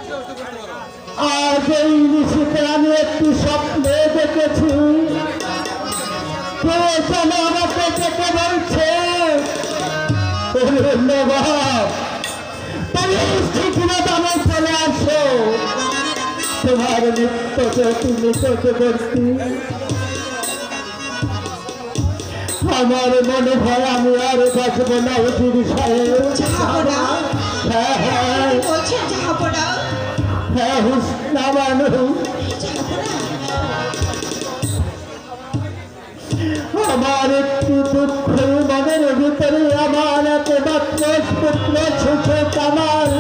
আজ এই নিশীথে আমি একটি স্বপ্নে দেখেছি, কে যেন আমাকে ডেকে বলছে, নবাব তুমি শীঘ্রতমে চলে আসো, তোমার মৃত্যুকে তুমি নিকটবর্তী। আমার মনে হয় আমি আর বাঁচবো না হুজুর সাহেব। হ্যাঁ হ্যাঁ হ্যাঁ হুসনা মানুষ, আমার একটু দুঃখ মনের ভিতরে আমার একমাত্র পুত্র ছোট কামাল,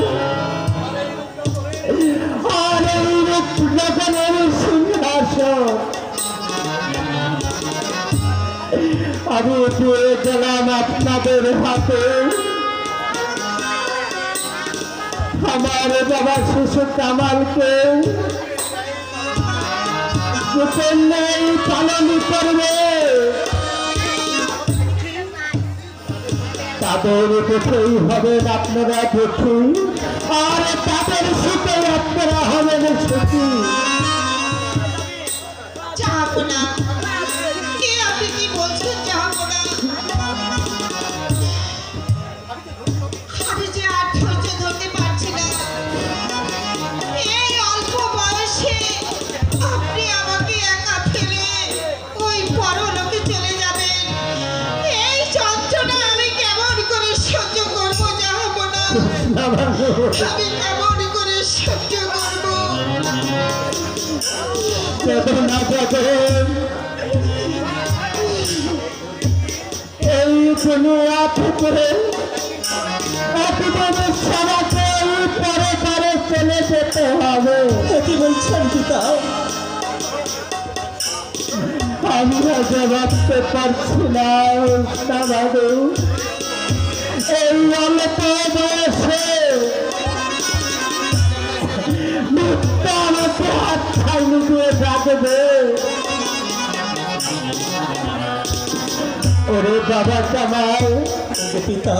আর এই রূপনগরের সিংহাসন আমি দিয়ে গেলাম আপনাদের হাতে। আমার বাবা শিশু কামালকে নেই পালন করবে, তাদের দেখেই হবেন আপনারা দেখি, আর তাদের সুখে আপনারা হবেন সুখী। আমি কেমন করে সহ্য করবো? এই দুনিয়া থেকে সবাইকে পরে পরে চলে যেতে হবে। কি বলছেন পিতা? আমি ভাবতে পারছি না বাবু, এই অল্প বয়সে মৃত্যু আমাকে হাত ছাইনি দিয়ে রাখবে। ওরে বাবা কামাল, পিতা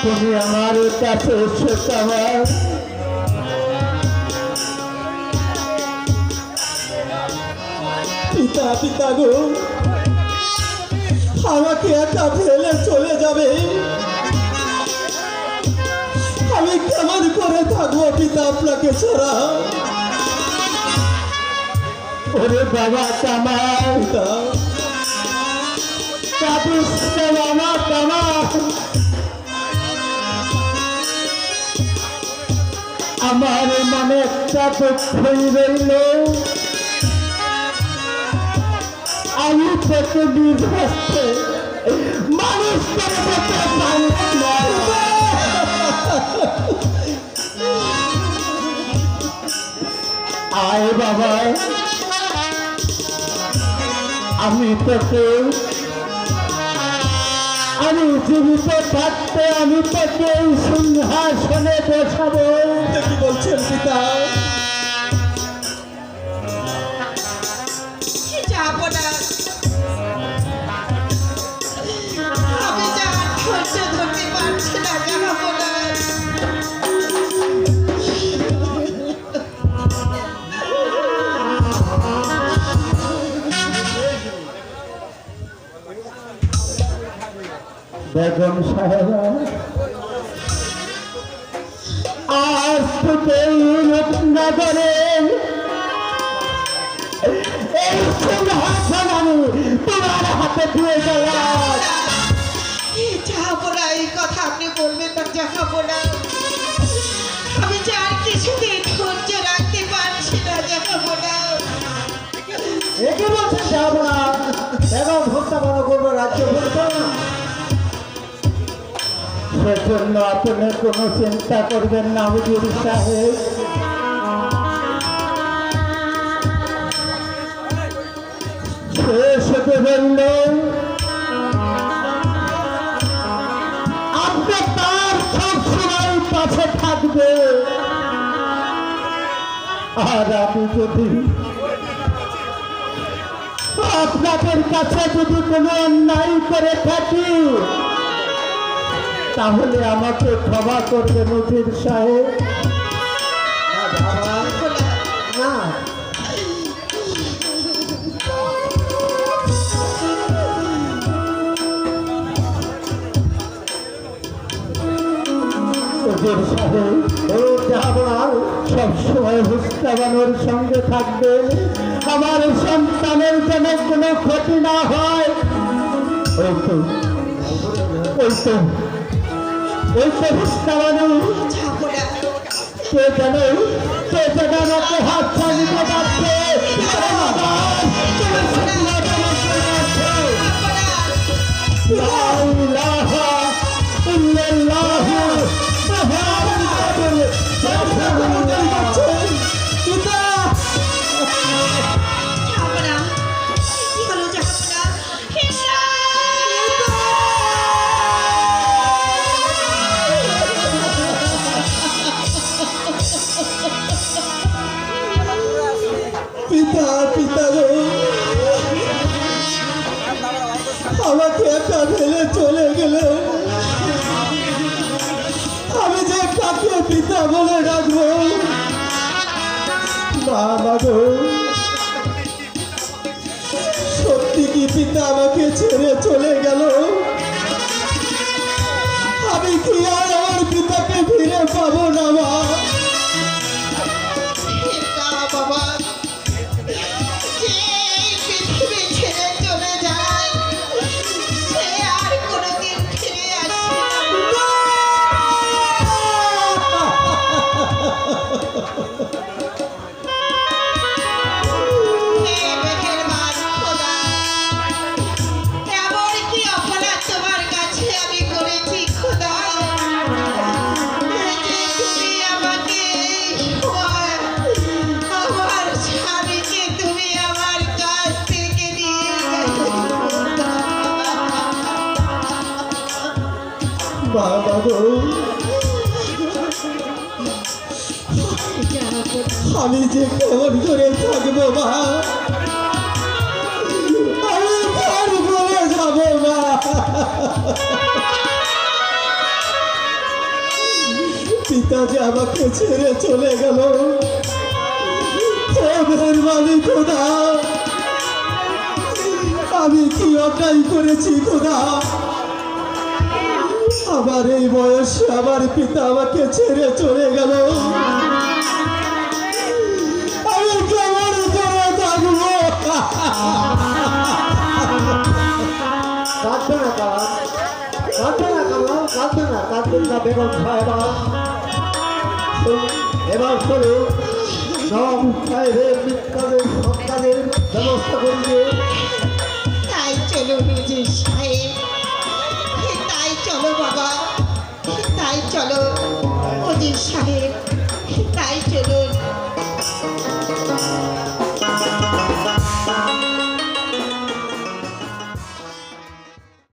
তুমি আমার কাছে এসো কামাল। পিতা পিতা গো, আমাকে একা ফেলে চলে যাবে, আমি কেমন করে থাকবো পিতা আপনাকে ছাড়া? ওরে বাবা কামাল, কাঁদিস না বাবা কামাল, আমার মনে একটা দুঃখই রইল, আমি তোকে নিজ হস্তে মানুষ করে দিতে পারি না। আয় বাবা, আমি তোকে আমি জীবিত থাকতে আমি তোকে এই সিংহাসনে বসাবো। কি বলছেন পিতা? যাবো না, আমি যা ধৈর্য ধরতে পারছি না, যাবো না। বেগম সাহেব, আজ থেকে রূপনগরে এই সিংহাসন আমি তোমার হাতে দিয়ে গেলাম। যাবো না, এই কথা আপনি বলবেন না, যাবো না। আমি যে আর কিছুতেই ধৈর্য রাখতে পারছি না, যাবো না। একে বলছেন যাবো না? বেগম হত্যা বন্ধ করবো, রাজ্য বলতো না, সেজন্য আপনি কোনো চিন্তা করবেন না হুজুর সাহেব। শুধু বললেন আপনি তার সবসময় কাছে থাকবে, আর আমি যদি আপনাদের কাছে যদি কোনো অন্যায় করে থাকি তাহলে আমাকে ক্ষমা করবে নজির সাহেব। না বাবা, না নজির সাহেব ও যাবো না। সবসময় হুস্কাবানোর সঙ্গে থাকবে, আমার সন্তানের যেন কোনো ক্ষতি না হয়। ওই তো ওই তো ওই তো হুস্কাবানো, যাবো না। কে যেন আমাকে হাত ছাড়িয়ে যাচ্ছে। লা ইলাহা ইল্লাল্লাহু মুহাম্মাদুর রাসূলুল্লাহ। পিতা, যাবো না। কি হলো যাবো না? হিন্দা! পিতা, পিতা গো, আমাকে একা ফেলে চলে গেলে আমি যে কাকে পিতা বলে ডাকবো? বাবা গো, সত্যি কি পিতা আমাকে ছেড়ে চলে গেল? আমি কি আর আমার পিতাকে ফিরে পাবো না মা? হিন্দা বাবা, যে এই পৃথিবী ছেড়ে চলে যায়, সে আর কোনোদিন ফিরে আসে না। হে মেহেরবান খোদা, এমন কি অপরাধ তোমার কাছে আমি করেছি খোদা, যে তুমি আমাকে এই সময় আমার স্বামীকে তুমি আমার কাছ থেকে নিয়ে গেলে খোদা। বাবা গো, আমি যে কেমন করে থাকবো মা? আমি কার করে যাবো মা? পিতা যে আমাকে ছেড়ে চলে গেল, মেহরবানি খোদা, আমি কি অন্যায় করেছি খোদা? আমার এই বয়সে আমার পিতা আমাকে ছেড়ে চলে গেল, আমি কেমন করে থাকবো? কাঁদবে না বাবা, কাঁদবে না কামাল, কাঁদবে না, কাঁদবেন না বেগম সাহেবা। এবার চলুন নবাব সাহেবের মৃত্যুদের সন্তানের ব্যবস্থা করিয়ে। তাই চলো বুঝিস